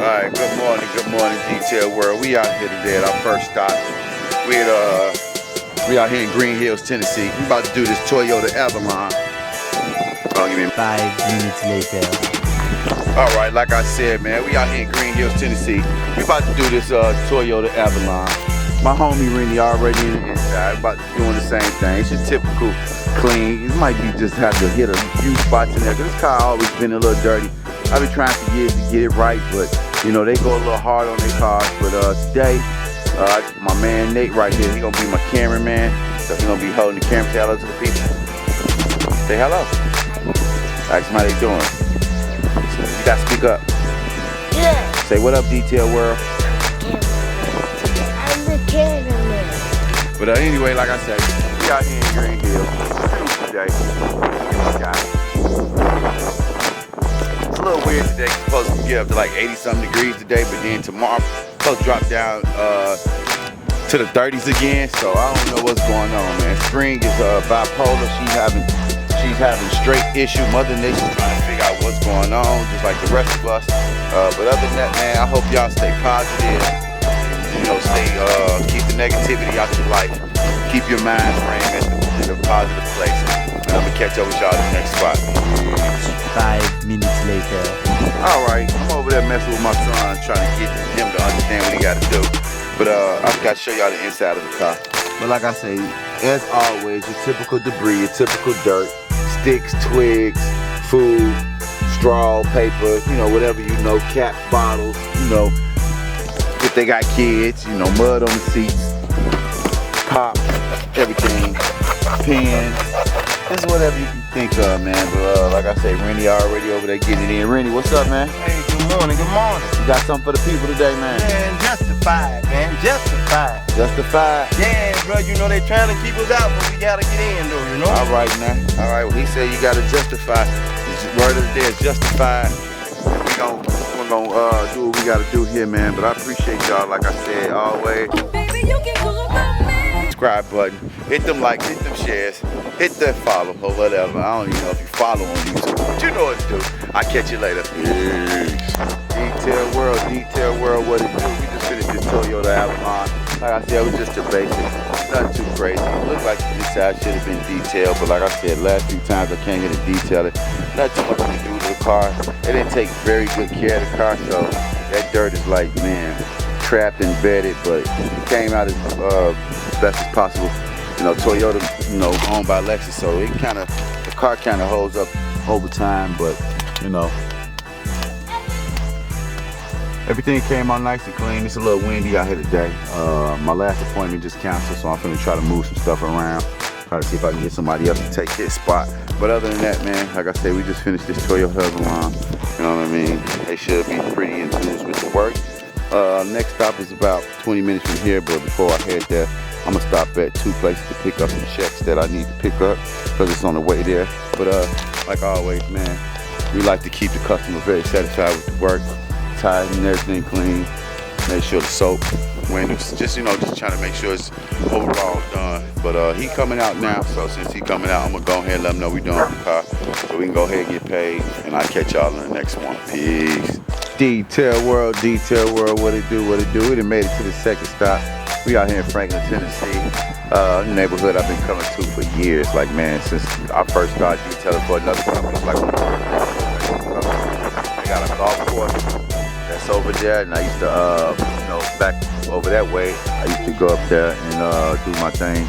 Alright, good morning, Detail World. We out here today at our first stop. We out here in Green Hills, Tennessee. We about to do this Toyota AVALON. Oh, give me 5 minutes later. Alright, like I said, man, we out here in Green Hills, Tennessee. We about to do this Toyota AVALON. My homie Rennie already in the inside, about doing the same thing. It's your typical clean. You might be just have to hit a few spots in there, because this car always been a little dirty. I've been trying for years to get it right, but you know, they go a little hard on their cars. But today, my man Nate right here, he gonna be my cameraman. So he gonna be holding the camera. Say hello to the people. Say hello. Ask them how they doing. You gotta speak up. Good. Say what up, Detail World. I'm the cameraman. But anyway, like I said, we out here in Green Hills today. It's a little weird today. It's supposed to get up to like 80-something degrees today, but then tomorrow it's supposed to drop down to the 30s again. So I don't know what's going on, man. Spring is bipolar. She's having straight issue. Mother Nature's trying to figure out what's going on, just like the rest of us. But other than that, man, I hope y'all stay positive. You know, keep the negativity out your life. Keep your mind framed in a positive place. And I'm gonna catch up with y'all at the next spot. 5 minutes later. Alright, I'm over there messing with my son, trying to get him to understand what he gotta do. But I gotta show y'all the inside of the car. But like I say, as always, your typical debris, your typical dirt, sticks, twigs, food, straw, paper, you know, whatever you know, cap bottles, you know, if they got kids, you know, mud on the seats, pop, everything, pens, just whatever you can think of, man. But like I say, Rennie already over there getting it in. Rennie, what's up, man? Hey, good morning, good morning. You got something for the people today, man? Man, justified, man, justified. Justified? Yeah, bro, you know they trying to keep us out, but we gotta get in though, you know? All right, man. All right, well, he said you gotta justify. The word of the day is justified. We're gonna do what we gotta do here, man. But I appreciate y'all, like I said, always. Baby, you can go about me. Subscribe button, hit them likes, hit them shares, hit that follow or whatever. I don't even know if you follow on YouTube, but you know what to do. I'll catch you later. Peace. Detail World, what it do? We just finished this Toyota AVALON. Like I said, it was just a basic, nothing too crazy. It looked like the inside should have been detailed, but like I said, last few times I came here to detail it. Not too much to do to the car. They didn't take very good care of the car, so that dirt is like, man, trapped and bedded, but it came out as best as possible. You know, Toyota, you know, owned by Lexus, so it the car kind of holds up over time, but you know, everything came out nice and clean. It's a little windy out here today. My last appointment just canceled, so I'm gonna try to move some stuff around. Try to see if I can get somebody else to take his spot. But other than that, man, like I said, we just finished this Toyota AVALON. You know what I mean? They should be pretty enthused with the work. Next stop is about 20 minutes from here, but before I head there, I'm gonna stop at 2 places to pick up some checks that I need to pick up because it's on the way there. But like always, man, we like to keep the customer very satisfied with the work. Tires and everything clean. Make sure the soap, windows, just trying to make sure it's overall done. But he coming out now, so since he coming out, I'm gonna go ahead and let him know we doing the car, so we can go ahead and get paid. And I'll catch y'all in the next one. Peace. Detail World, what it do? We done made it to the second stop. We out here in Franklin, Tennessee. Neighborhood I've been coming to for years. Like, man, since I first started detailing for another company, it's like one of the first. They got a golf course that's over there, and I used to, you know, back over that way, I used to go up there and do my thing.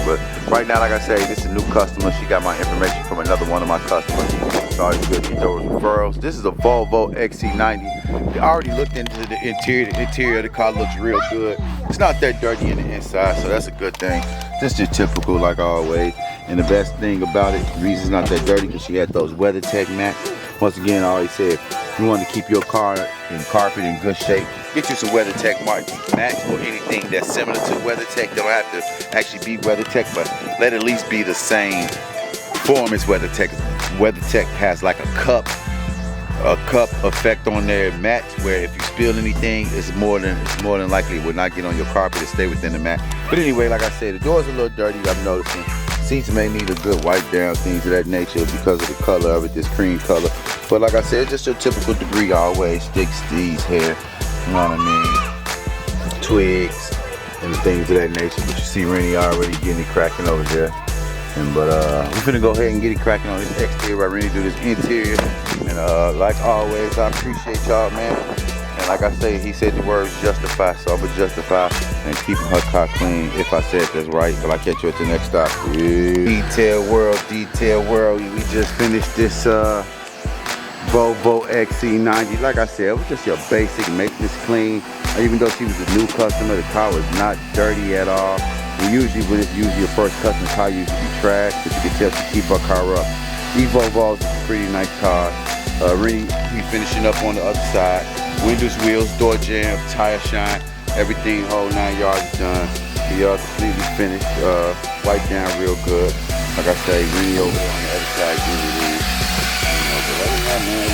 But right now, like I say, this is a new customer. She got my information from another one of my customers. It's always good to get those referrals. This is a Volvo XC90. We already looked into the interior. The interior of the car looks real good. It's not that dirty in the inside, so that's a good thing. Just your typical, like always. And the best thing about it, the reason it's not that dirty, because she had those WeatherTech mats. Once again, I always said, if you want to keep your car and carpet in good shape, get you some WeatherTech mats or anything that's similar to WeatherTech. They don't have to actually be WeatherTech, but let it at least be the same form as WeatherTech. WeatherTech has like a cup effect on their mats, where if you spill anything, it's more than likely it will not get on your carpet and stay within the mat. But anyway, like I said, the door's a little dirty, I'm noticing. Seats may need a good wipe down, things of that nature because of the color of it, this cream color. But like I said, just your typical debris always. Sticks, these here, you know what I mean? Twigs and things of that nature. But you see Rennie already getting it cracking over there. But we're finna go ahead and get it cracking on this exterior while Rennie do this interior. And like always, I appreciate y'all, man. And like I say, he said the words justify, so I'm gonna justify and keeping her car clean if I said that's right. But I'll catch you at the next stop. Detail world, we just finished this Volvo XC90. Like I said, it was just your basic maintenance clean. Even though she was a new customer, the car was not dirty at all. And usually when it's usually your first customer, car usually be trash, but you can tell she keep her car up. These Volvos is pretty nice cars. Rennie, we finishing up on the other side. Windows, wheels, door jam, tire shine, everything whole 9 yards done. We are completely finished. Wiped down real good. Like I say, Rennie over there on the other side doing it in. But other than that, man, we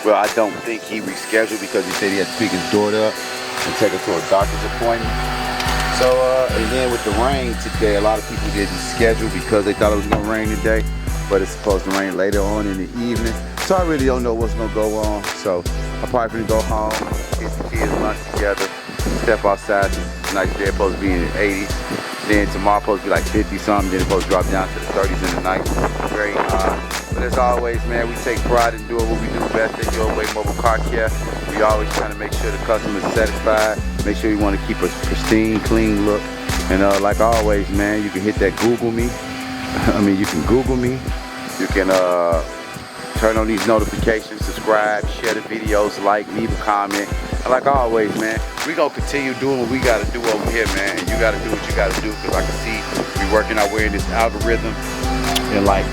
but I don't think he rescheduled because he said he had to pick his daughter up and take her to a doctor's appointment. So, and then with the rain today, a lot of people didn't schedule because they thought it was gonna rain today, but it's supposed to rain later on in the evening. So I really don't know what's gonna go on. So I'm probably gonna go home, get the kids lunch together, step outside. It's nice day, supposed to be in the 80s. Then tomorrow supposed to be like 50 something, then it's supposed to drop down to the 30s in the night. Very hot. But as always, man, we take pride in doing what we do best at Your Way Mobile Car Care. We always trying to make sure the customer is satisfied, make sure you want to keep a pristine, clean look. And like always, man, you can hit that Google me. You can Google me. You can turn on these notifications, subscribe, share the videos, like, leave a comment. And like always, man, we gonna continue doing what we gotta do over here, man. And you gotta do what you gotta do, because I can see we working our way in this algorithm. And like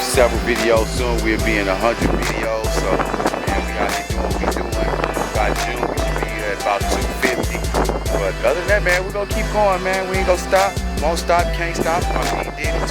several videos soon, we'll be in 100 videos. So, man, we out here doing what we doing. By June, we should be at about 250. But other than that, man, we're gonna keep going, man. We ain't gonna stop. Won't stop, can't stop. I mean, he did it